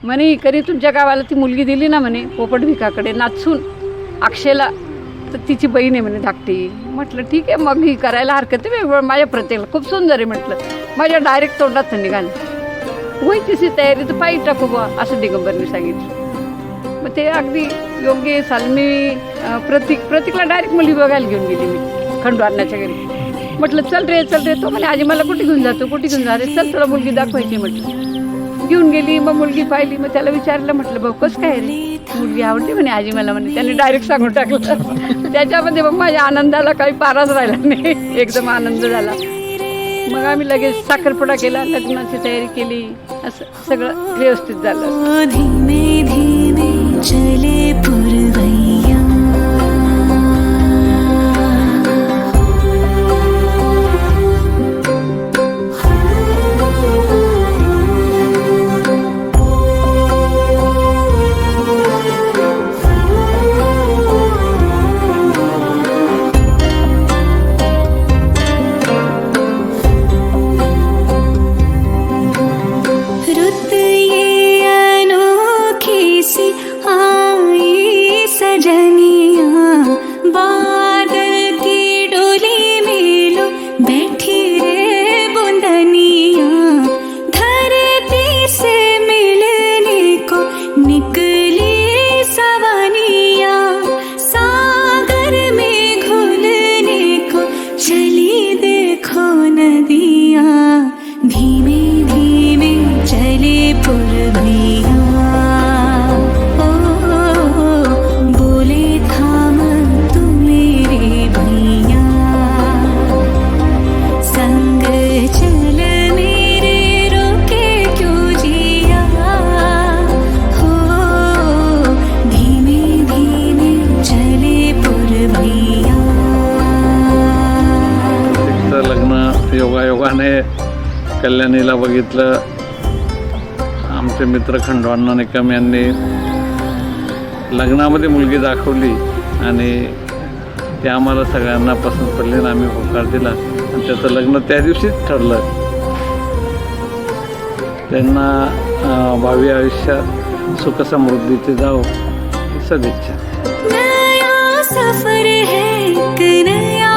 म्हणे कधी तुमच्या गावाला ती मुलगी दिली ना म्हणे पोपट भिकाकडे नाचून अक्षयला, तर तिची बहीण आहे म्हणे धाकटी. म्हटलं ठीक आहे मग ही करायला हरकत आहे, वेगवेगळं माझ्या प्रत्येक खूप सुंदर आहे म्हटलं. माझ्या डायरेक्ट तोंडात निघालं व्हायची तयारी तर पायी टाकू बा असं दिगंबरने सांगितलं. मग ते अगदी योग्य झालं. मी प्रतीकला डायरेक्ट मुलगी बघायला घेऊन गेली मी खंडवारणाच्या घरी. म्हटलं चल रे तो म्हणे आजी मला कुठे घेऊन जाते चल तुला मुलगी दाखवायची म्हटलं. घेऊन गेली. मग मुलगी पाहिली. मग त्याला विचारलं म्हटलं भाऊ कसं काय रे मुलगी आवडते म्हणे आजी मला म्हणे. त्याने डायरेक्ट सांगून टाकलं. त्याच्यामध्ये मग माझ्या आनंदाला काही पाराच राहिला नाही, एकदम आनंद झाला. मग आम्ही लगेच साखरपुडा केला, लग्नाची तयारी केली, असं सगळं व्यवस्थित झालं. धीमे धीमे चले पुरवैया, योगायोगाने कल्याणीला बघितलं. आमचे मित्र खंडवाना निकम यांनी लग्नामध्ये मुलगी दाखवली आणि ते आम्हाला सगळ्यांना पसंत पडली आणि आम्ही होकार दिला आणि त्याचं लग्न त्या दिवशीच ठरलं. त्यांना भावी आयुष्यात सुखसमृद्धीची जाओ ही सदिच्छा. नया सफर है एक नया